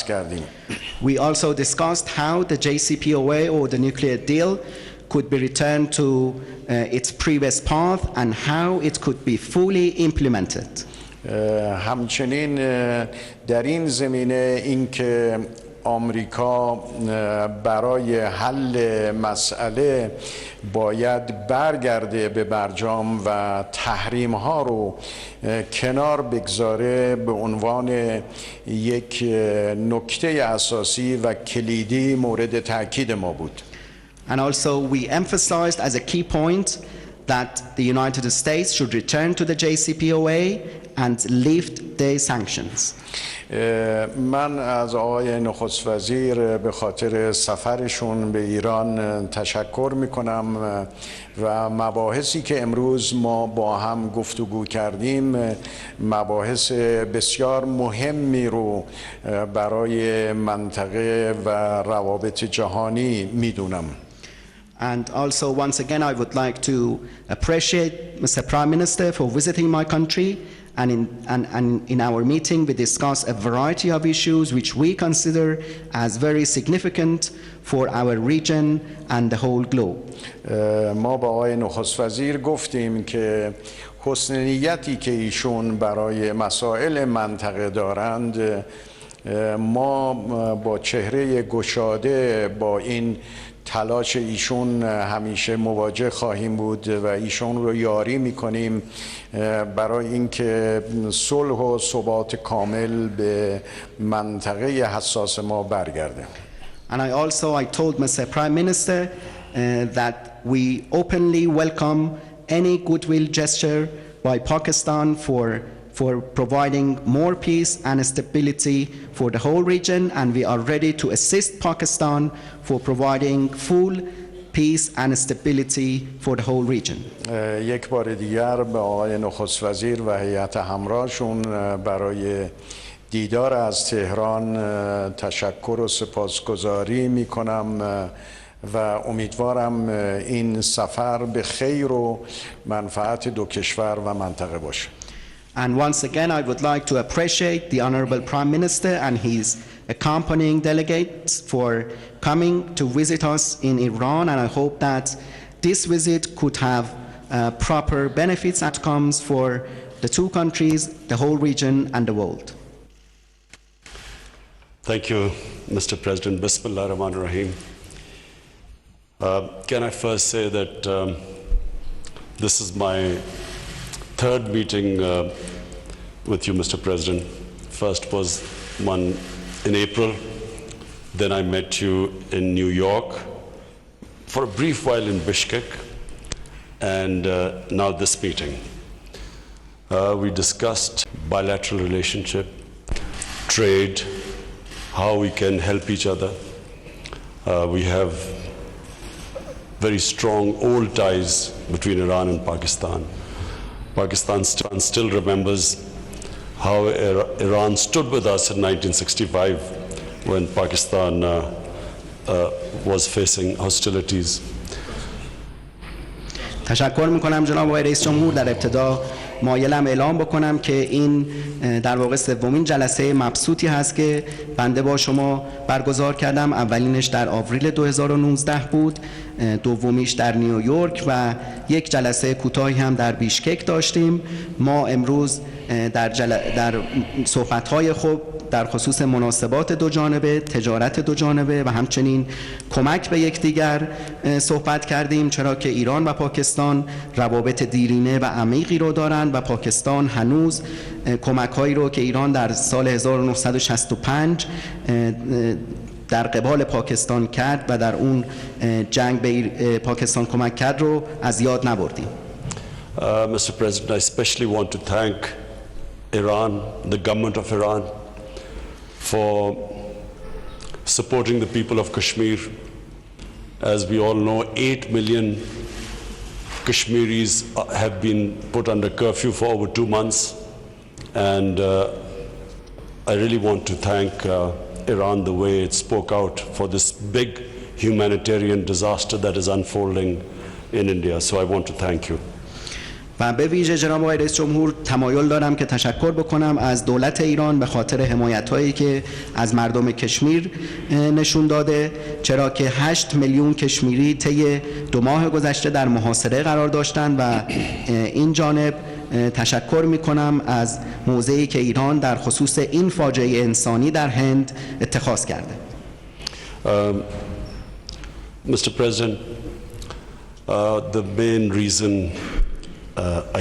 کردیم. We also discussed how the JCPOA or the nuclear deal could be returned to its previous path and how it could be fully implemented. همچنین در این زمینه اینکه آمریکا برای حل مسئله باید برگرده به برجام و تحریم ها رو کنار بگذاره به عنوان یک نکته اساسی و کلیدی مورد تاکید ما بود. And also we emphasized as a key point that the United States should return to the JCPOA and lift the sanctions. من از آقای نخست وزیر به خاطر سفرشون به ایران تشکر میکنم و مباحثی که امروز ما با هم گفتگو کردیم مباحث بسیار مهمی رو برای منطقه و روابط جهانی میدونم. And also once again I would like to appreciate Mr. Prime Minister for visiting my country. And in our meeting, we discussed a variety of issues which we consider as very significant for our region and the whole globe. ما با آقای نخست وزیر گفتیم که حسن نیتی که ایشون برای مسائل منطقه دارند ما با چهره گشاده با این تلاش ایشون همیشه مواجه خواهیم بود و ایشون رو یاری میکنیم برای اینکه صلح و ثبات کامل به منطقه حساس ما برگرده. And I told Mr. Prime Minister that we openly welcome any goodwill gesture by Pakistan for providing more peace and stability for the whole region, and we are ready to assist Pakistan for providing full peace and stability for the whole region. یک بار دیگر به آقای نخست وزیر و هیئت همراهشون برای دیدار از تهران تشکر و سپاسگزاری میکنم و امیدوارم این سفر به خیر و منفعت دو کشور و منطقه باشه. And once again, I would like to appreciate the Honorable Prime Minister and his accompanying delegates for coming to visit us in Iran, and I hope that this visit could have proper benefits and outcomes for the two countries, the whole region, and the world. Thank you, Mr. President. Bismillah ar-Rahman ar-Rahim. Can I first say that this is my third meeting with you, Mr. President. First was one in April, then I met you in New York, for a brief while in Bishkek, and now this meeting. We discussed bilateral relationship, trade, how we can help each other. We have very strong old ties between Iran and Pakistan. Pakistan still remembers how Iran stood with us in 1965 when Pakistan was facing hostilities. تشکر میکنم جناب آقای رئیس جمهور. در ابتدا مایلم اعلام بکنم که این در واقع سومین جلسه مبسوطی هست که بنده با شما برگزار کردم. اولینش در آوریل 2019 بود، دومیش در نیویورک و یک جلسه کوتاهی هم در بیشکک داشتیم. ما امروز در صحبت‌های خوب در خصوص مناسبات دو جانبه، تجارت دو جانبه و همچنین کمک به یکدیگر صحبت کردیم، چرا که ایران و پاکستان روابط دیرینه و عمیقی رو دارند و پاکستان هنوز کمک‌هایی رو که ایران در سال 1965 در قبال پاکستان کرد و در اون جنگ به پاکستان کمک کرد رو از یاد نبردیم. Mr. President, I especially want to thank Iran, the government of Iran, for supporting the people of Kashmir. As we all know, 8 million Kashmiris have been put under curfew for over 2 months, and I really want to thank Iran the way it spoke out for this big humanitarian disaster that is unfolding in India. So I want to thank you. و به ویژه جناب آقای رئیس جمهور تمایل دارم که تشکر بکنم از دولت ایران به خاطر حمایت‌هایی که از مردم کشمیر نشون داده، چرا که 8 میلیون کشمیری طی 2 ماه گذشته در محاصره قرار داشتند و این جانب تشکر می‌کنم از موضعی که ایران در خصوص این فاجعه انسانی در هند اتخاذ کرده. Mr. President, the main reason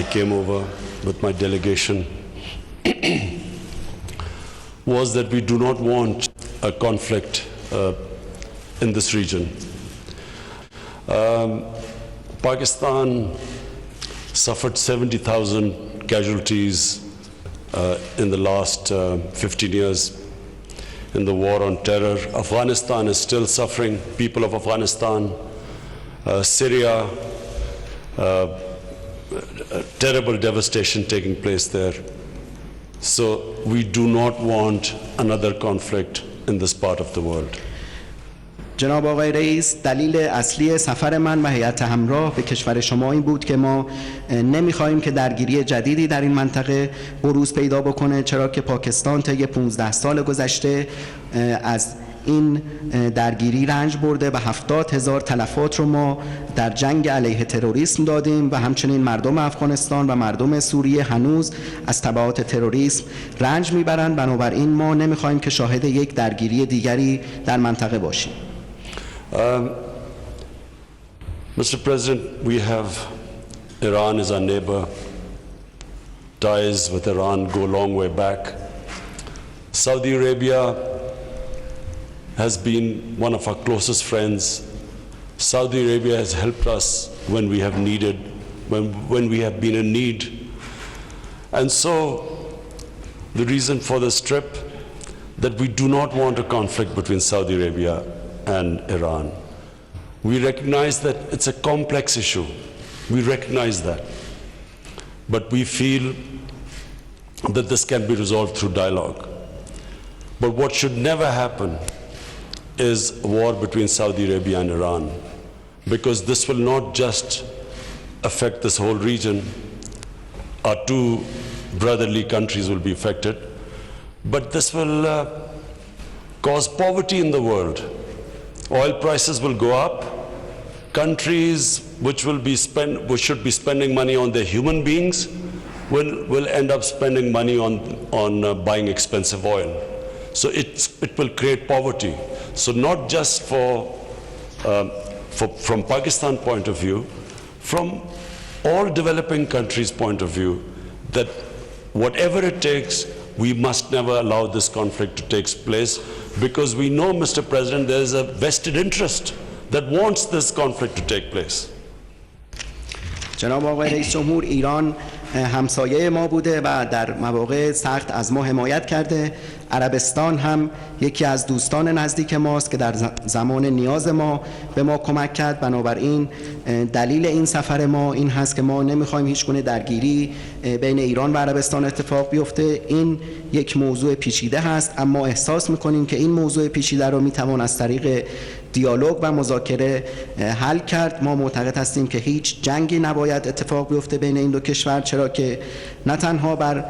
I came over with my delegation was that we do not want a conflict in this region. Pakistan suffered 70,000 casualties in the last 15 years in the war on terror. Afghanistan is still suffering, people of Afghanistan, Syria, terrible devastation taking place there. So we do not want another conflict in this part of the world. جناب آقای رئیس، دلیل اصلی سفر من و هیئت همراه به کشور شما این بود که ما نمیخواهیم که درگیری جدیدی در این منطقه بروز پیدا بکنه، چرا که پاکستان طی 15 سال گذشته از این درگیری رنج برده و 70,000 تلفات رو ما در جنگ علیه تروریسم دادیم و همچنین مردم افغانستان و مردم سوریه هنوز از تبعات تروریسم رنج میبرند. بنابراین ما نمیخواهیم که شاهد یک درگیری دیگری در منطقه باشیم. Mr. President, we have Iran as our neighbor. Ties with Iran go a long way back. Saudi Arabia has been one of our closest friends. Saudi Arabia has helped us when we have needed, when we have been in need. And so the reason for this trip, that we do not want a conflict between Saudi Arabia and Iran. We recognize that it's a complex issue. We recognize that. But we feel that this can be resolved through dialogue. But what should never happen is a war between Saudi Arabia and Iran, because this will not just affect this whole region. Our two brotherly countries will be affected, but this will cause poverty in the world. Oil prices will go up. Countries which should be spending money on their human beings will end up spending money on buying expensive oil. So it will create poverty. So not just from Pakistan point of view, from all developing countries' point of view, that whatever it takes, we must never allow this conflict to take place, because we know, Mr. President, there is a vested interest that wants this conflict to take place. جناب آقای رئیس جمهور، ایران همسایه ما بوده و در مواقع سخت از ما حمایت کرده. عربستان هم یکی از دوستان نزدیک ماست که در زمان نیاز ما به ما کمک کرد. بنابراین دلیل این سفر ما این هست که ما نمیخوایم هیچ گونه درگیری بین ایران و عربستان اتفاق بیفته. این یک موضوع پیچیده هست، اما احساس میکنیم که این موضوع پیچیده رو میتوان از طریق دیالوگ و مذاکره حل کرد. ما معتقد هستیم که هیچ جنگی نباید اتفاق بیفته بین این دو کشور، چرا که نه تنها بر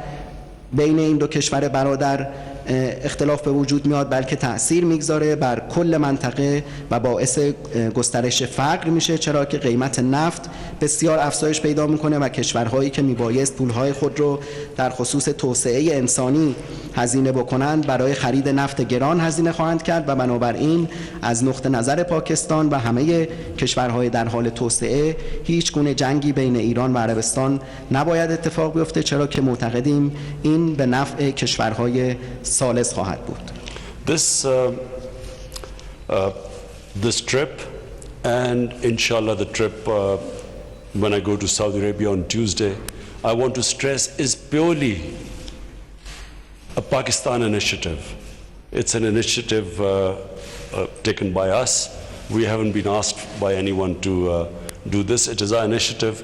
بین این دو کشور برادر اختلاف به وجود میاد، بلکه تأثیر میگذاره بر کل منطقه و باعث گسترش فقر میشه، چرا که قیمت نفت بسیار افزایش پیدا میکنه و کشورهایی که میبایست پولهای خود رو در خصوص توسعه انسانی هزینه بکنند برای خرید نفت گران هزینه خواهند کرد. و بنابراین از نقطه نظر پاکستان و همه کشورهای در حال توسعه هیچ گونه جنگی بین ایران و عربستان نباید اتفاق بیفته، چرا که معتقدیم این به نفع کشورهای ثالث خواهد بود. This trip and inshallah the trip when I go to Saudi Arabia on Tuesday, I want to stress, is purely a Pakistan initiative. It's an initiative taken by us. We haven't been asked by anyone to do this. It is our initiative,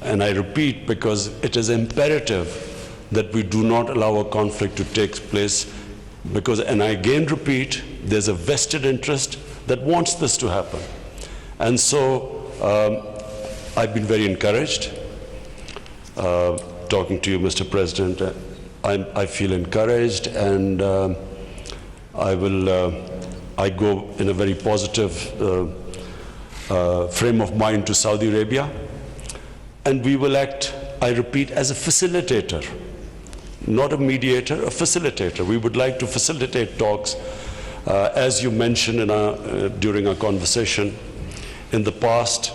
and I repeat, because it is imperative that we do not allow a conflict to take place, because, and I again repeat, there's a vested interest that wants this to happen. And so I've been very encouraged. talking to you, Mr. President. I feel encouraged, and I go in a very positive frame of mind to Saudi Arabia, and we will act, I repeat, as a facilitator, not a mediator, a facilitator. We would like to facilitate talks, as you mentioned during our conversation. In the past,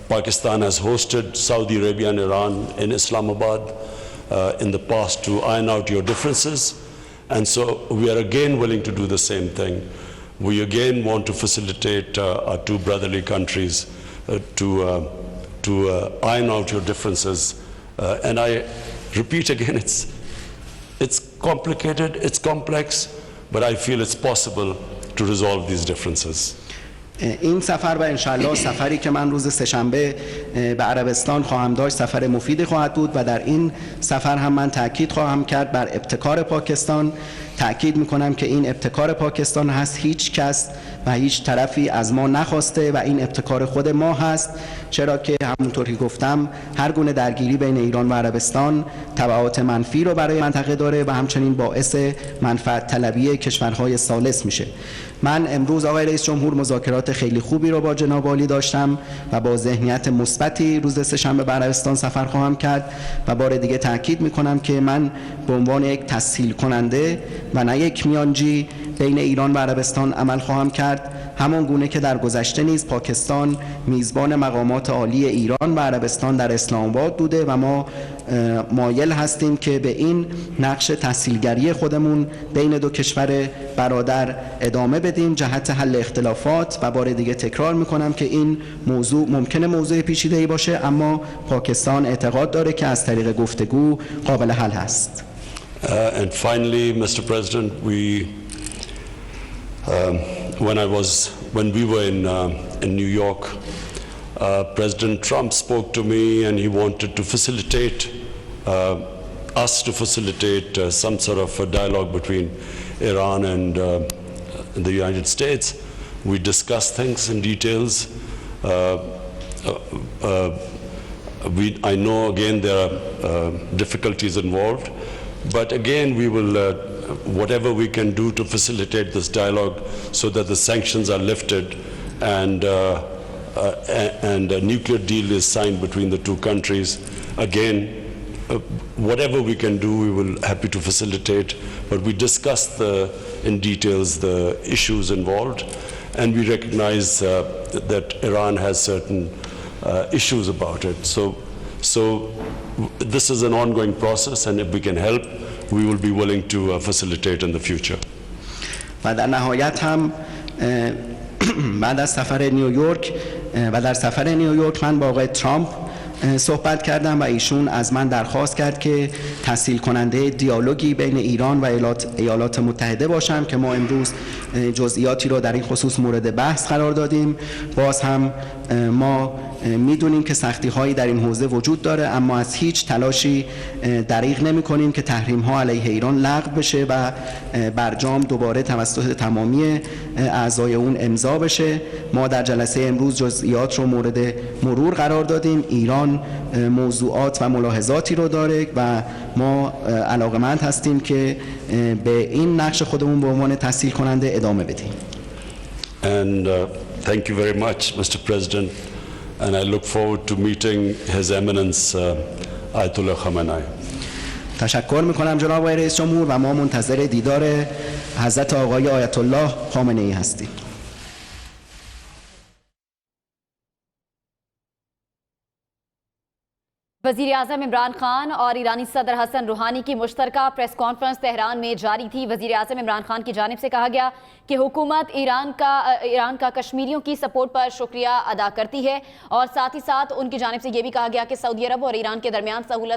Pakistan has hosted Saudi Arabia and Iran in Islamabad in the past to iron out your differences, and so we are again willing to do the same thing. We again want to facilitate our two brotherly countries to iron out your differences. And I repeat again, it's complicated, it's complex, but I feel it's possible to resolve these differences. این سفر و انشالله سفری که من روز سه‌شنبه به عربستان خواهم داشت سفر مفیدی خواهد بود و در این سفر هم من تاکید خواهم کرد بر ابتکار پاکستان. تاکید میکنم که این ابتکار پاکستان هست، هیچ کس و هیچ طرفی از ما نخواسته و این ابتکار خود ما هست، چرا که همونطور که گفتم هر گونه درگیری بین ایران و عربستان تبعات منفی رو برای منطقه داره و همچنین باعث منفعت طلبی کشورهای ثالث میشه. من امروز آقای رئیس جمهور مذاکرات خیلی خوبی رو با جناب عالی داشتم و با ذهنیت مثبتی روز سه‌شنبه به عربستان سفر خواهم کرد و بار دیگه تاکید میکنم که من به عنوان یک تسهیل کننده و نه یک میانجی بین ایران و عربستان عمل خواهم کرد، همان گونه که در گذشته نیز پاکستان میزبان مقامات عالی ایران و عربستان در اسلام آباد بوده و ما مایل هستیم که به این نقش تسهیلگری خودمون بین دو کشور برادر ادامه بدیم جهت حل اختلافات. و بار دیگه تکرار میکنم که این موضوع ممکنه موضوع پیچیده‌ای باشه، اما پاکستان اعتقاد داره که از طریق گفتگو قابل حل هست. And finally, Mr. President, when we were in New York, President Trump spoke to me and he wanted to facilitate some sort of a dialogue between Iran and the United States. We discussed things in details. I know again there are difficulties involved, but again we will whatever we can do to facilitate this dialogue so that the sanctions are lifted and a nuclear deal is signed between the two countries. Again, whatever we can do, we will happy to facilitate, but we discussed in details the issues involved, and we recognize that Iran has certain issues about it. So this is an ongoing process, and if we can help, we will be willing to facilitate in the future. و در نهایت هم بعد از سفر نیویورک و در سفر نیویورک من با آقای ترامپ صحبت کردم و ایشون از من درخواست کرد که تسهیل کننده دیالوگی بین ایران و ایالات متحده باشم که ما امروز جزئیاتی رو در این خصوص مورد بحث قرار دادیم. باز هم ما میدونیم که سختی هایی در این حوزه وجود داره، اما از هیچ تلاشی دریغ نمی کنیم که تحریم ها علیه ایران لغو بشه و برجام دوباره توسط تمامی اعضای اون امضا بشه. ما در جلسه امروز جزئیات رو مورد مرور قرار دادیم. ایران موضوعات و ملاحظاتی رو داره و ما علاقمند هستیم که به این نقش خودمون به عنوان تسهیل کننده ادامه بدیم. And thank you very much, Mr. President, and I look forward to meeting His Eminence Ayatollah Khamenei. تشکر میکنم جناب آقای رئیس جمهور و ما منتظر دیدار حضرت آقای آیت الله خامنه ای هستیم. वज़ीर आज़म इमरान खान और ईरानी सदर हसन रूहानी की मुश्तरका press conference Tehran में जारी थी। वज़ीर आज़म इमरान खान की जानिब से कहा गया कि हुकूमत ईरान का कश्मीरियों की सपोर्ट पर शुक्रिया अदा करती है और साथ ही साथ उनकी जानिब से ये भी कहा गया कि सऊदी अरब और ईरान के दरमियान सहूलत